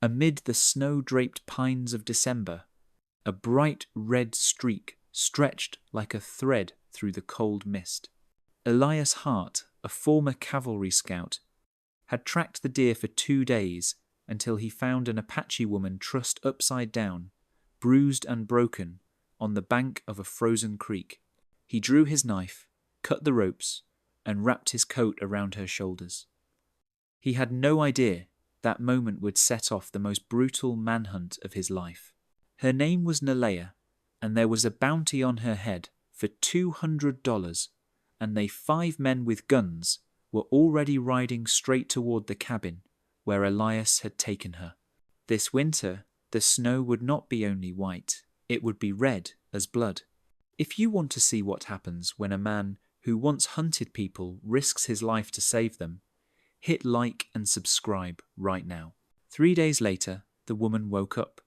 Amid the snow-draped pines of December, a bright red streak stretched like a thread through the cold mist. Elias Hart, a former cavalry scout, had tracked the deer for 2 days until he found an Apache woman trussed upside down, bruised and broken, on the bank of a frozen creek. He drew his knife, cut the ropes, and wrapped his coat around her shoulders. He had no idea that moment would set off the most brutal manhunt of his life. Her name was Nalea, and there was a bounty on her head for $200, and they 5 men with guns were already riding straight toward the cabin where Elias had taken her. This winter, the snow would not be only white, it would be red as blood. If you want to see what happens when a man who once hunted people risks his life to save them, hit like and subscribe right now. 3 days later, the woman woke up.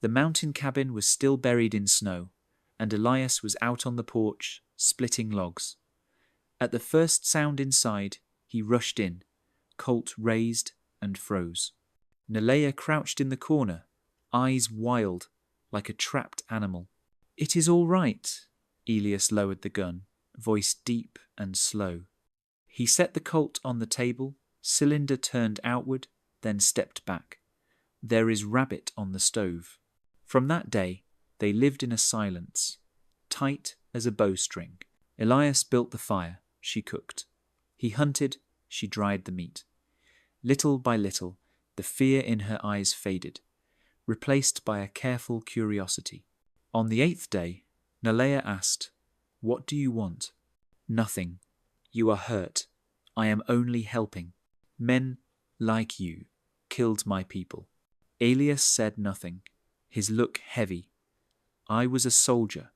The mountain cabin was still buried in snow, and Elias was out on the porch, splitting logs. At the first sound inside, he rushed in, colt raised and froze. Nalea crouched in the corner, eyes wild, like a trapped animal. "It is all right." Elias lowered the gun, voice deep and slow. He set the colt on the table, cylinder turned outward, then stepped back. "There is rabbit on the stove." From that day, they lived in a silence, tight as a bowstring. Elias built the fire, she cooked. He hunted, she dried the meat. Little by little, the fear in her eyes faded, replaced by a careful curiosity. On the 8th day, Nalea asked, "What do you want?" "Nothing. You are hurt. I am only helping. Men like you killed my people." Elias said nothing, his look heavy. "I was a soldier.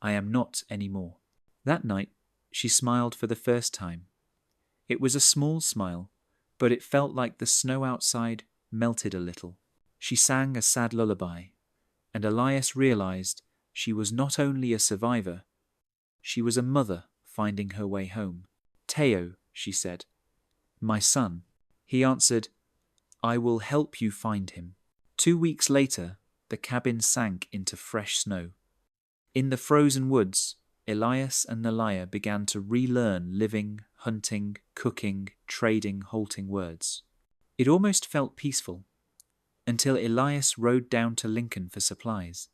I am not anymore." That night, she smiled for the first time. It was a small smile, but it felt like the snow outside melted a little. She sang a sad lullaby, and Elias realized she was not only a survivor, she was a mother finding her way home. "Teo," she said. "My son." He answered, "I will help you find him." 2 weeks later, the cabin sank into fresh snow. In the frozen woods, Elias and Nalea began to relearn living, hunting, cooking, trading halting words. It almost felt peaceful, until Elias rode down to Lincoln for supplies.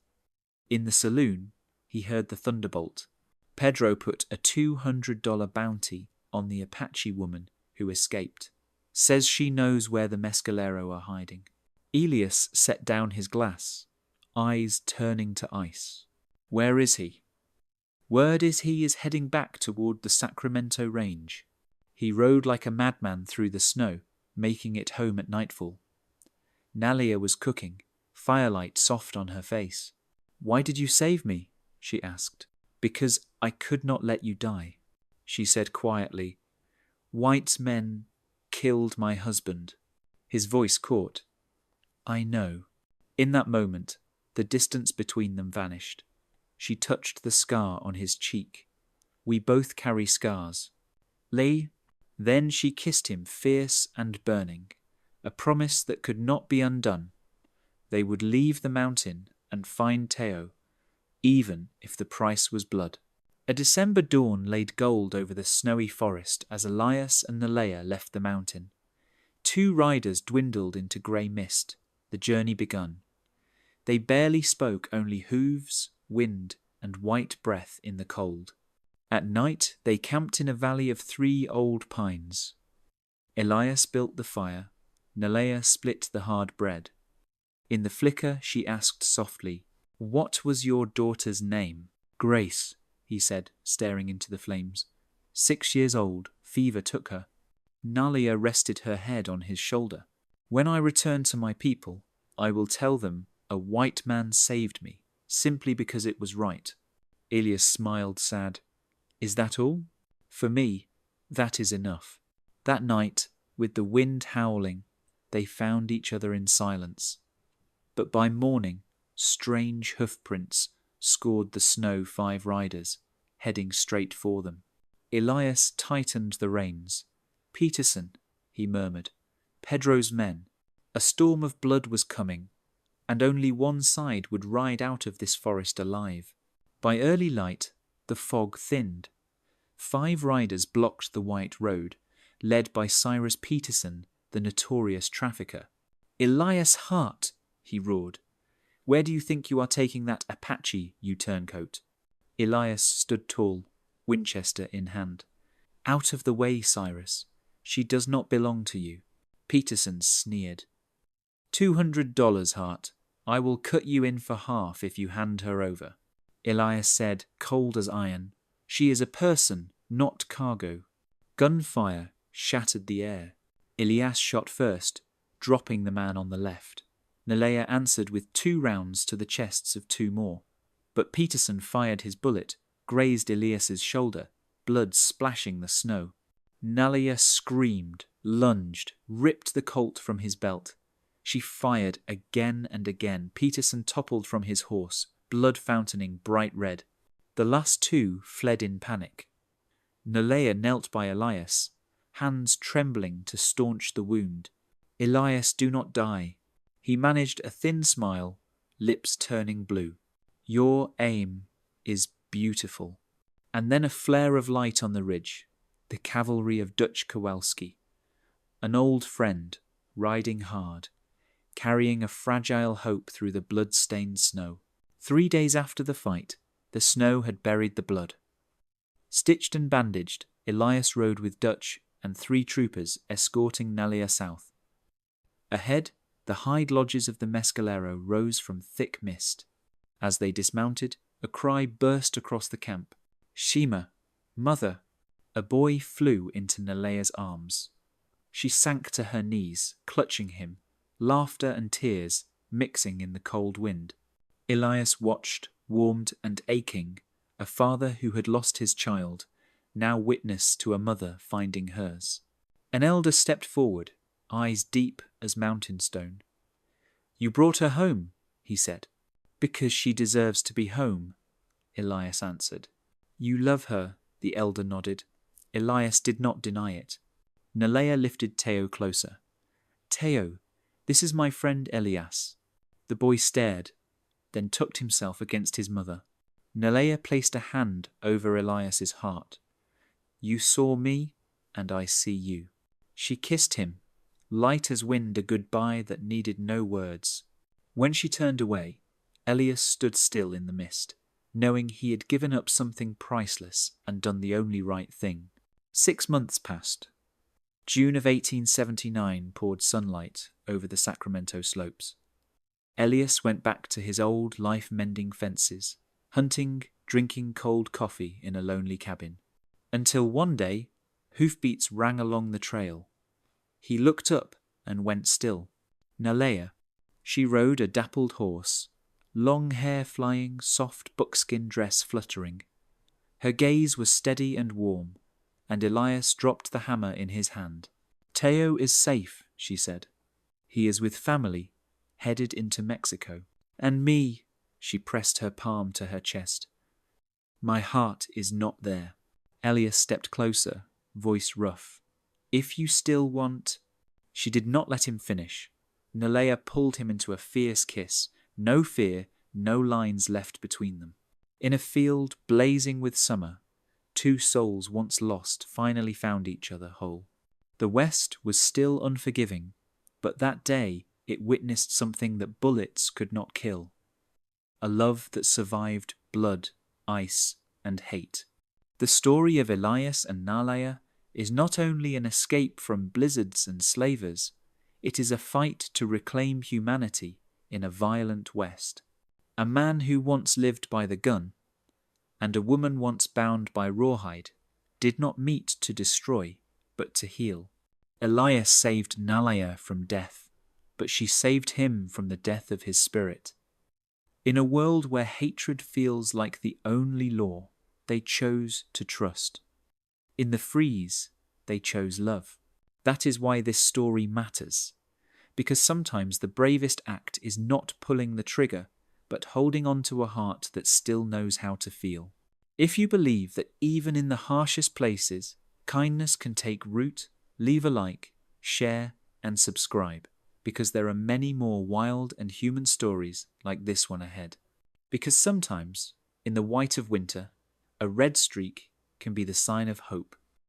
In the saloon, he heard the thunderbolt. Pedro put a $200 bounty on the Apache woman who escaped. Says she knows where the mescalero are hiding. Elias set down his glass, eyes turning to ice. "Where is he?" "Word is he is heading back toward the Sacramento range." He rode like a madman through the snow, making it home at nightfall. Nalea was cooking, firelight soft on her face. "Why did you save me?" she asked. "Because I could not let you die," she said quietly. "White men killed my husband." His voice caught. "I know." In that moment, the distance between them vanished. She touched the scar on his cheek. "We both carry scars." "Lee?" Then she kissed him fierce and burning, a promise that could not be undone. They would leave the mountain and find Teo, even if the price was blood. A December dawn laid gold over the snowy forest as Elias and Nalea left the mountain. 2 riders dwindled into grey mist, the journey begun. They barely spoke, only hooves, wind, and white breath in the cold. At night, they camped in a valley of 3 old pines. Elias built the fire, Nalea split the hard bread. In the flicker, she asked softly, "What was your daughter's name?" "Grace," he said, staring into the flames. 6 years old, fever took her. Nalea rested her head on his shoulder. "When I return to my people, I will tell them a white man saved me, simply because it was right." Elias smiled sad. "Is that all?" "For me, that is enough." That night, with the wind howling, they found each other in silence. But by morning, strange hoofprints scored the snow 5 riders, heading straight for them. Elias tightened the reins. "Peterson," he murmured. "Pedro's men. A storm of blood was coming, and only one side would ride out of this forest alive. By early light, the fog thinned. 5 riders blocked the white road, led by Cyrus Peterson, the notorious trafficker. "Elias Hart," he roared. "Where do you think you are taking that Apache, you turncoat?" Elias stood tall, Winchester in hand. "Out of the way, Cyrus. She does not belong to you." Peterson sneered. $200, Hart. I will cut you in for half if you hand her over." Elias said, cold as iron, "She is a person, not cargo." Gunfire shattered the air. Elias shot first, dropping the man on the left. Nalea answered with 2 rounds to the chests of 2 more. But Peterson fired his bullet, grazed Elias's shoulder, blood splashing the snow. Nalea screamed, lunged, ripped the Colt from his belt. She fired again and again. Peterson toppled from his horse, blood fountaining bright red. The last 2 fled in panic. Nalea knelt by Elias, hands trembling to staunch the wound. "Elias, do not die." He managed a thin smile, lips turning blue. "Your aim is beautiful." And then a flare of light on the ridge. The cavalry of Dutch Kowalski. An old friend, riding hard, carrying a fragile hope through the blood-stained snow. 3 days after the fight, the snow had buried the blood. Stitched and bandaged, Elias rode with Dutch and 3 troopers escorting Nalea south. Ahead, the hide lodges of the Mescalero rose from thick mist. As they dismounted, a cry burst across the camp. "Shima! Mother!" A boy flew into Nalea's arms. She sank to her knees, clutching him, laughter and tears mixing in the cold wind. Elias watched, warmed and aching, a father who had lost his child, now witness to a mother finding hers. An elder stepped forward, eyes deep as mountain stone. "You brought her home," he said. "Because she deserves to be home," Elias answered. "You love her," the elder nodded. Elias did not deny it. Nalea lifted Teo closer. "Teo, this is my friend Elias." The boy stared, then tucked himself against his mother. Nalea placed a hand over Elias's heart. "You saw me, and I see you." She kissed him, light as wind, a goodbye that needed no words. When she turned away, Elias stood still in the mist, knowing he had given up something priceless and done the only right thing. 6 months passed. June of 1879 poured sunlight over the Sacramento slopes. Elias went back to his old life-mending fences, hunting, drinking cold coffee in a lonely cabin. Until one day, hoofbeats rang along the trail. He looked up and went still. Nalea. She rode a dappled horse, long hair flying, soft buckskin dress fluttering. Her gaze was steady and warm, and Elias dropped the hammer in his hand. "Teo is safe," she said. "He is with family, headed into Mexico. And me," she pressed her palm to her chest. "My heart is not there." Elias stepped closer, voice rough. "If you still want—" She did not let him finish. Nalea pulled him into a fierce kiss. No fear, no lines left between them. In a field blazing with summer, 2 souls once lost finally found each other whole. The West was still unforgiving, but that day it witnessed something that bullets could not kill. A love that survived blood, ice, and hate. The story of Elias and Nalea is not only an escape from blizzards and slavers, it is a fight to reclaim humanity in a violent West. A man who once lived by the gun, and a woman once bound by rawhide, did not meet to destroy, but to heal. Elias saved Nalea from death, but she saved him from the death of his spirit. In a world where hatred feels like the only law, they chose to trust. In the freeze, they chose love. That is why this story matters, because sometimes the bravest act is not pulling the trigger, but holding on to a heart that still knows how to feel. If you believe that even in the harshest places, kindness can take root, leave a like, share, and subscribe, because there are many more wild and human stories like this one ahead. Because sometimes, in the white of winter, a red streak can be the sign of hope.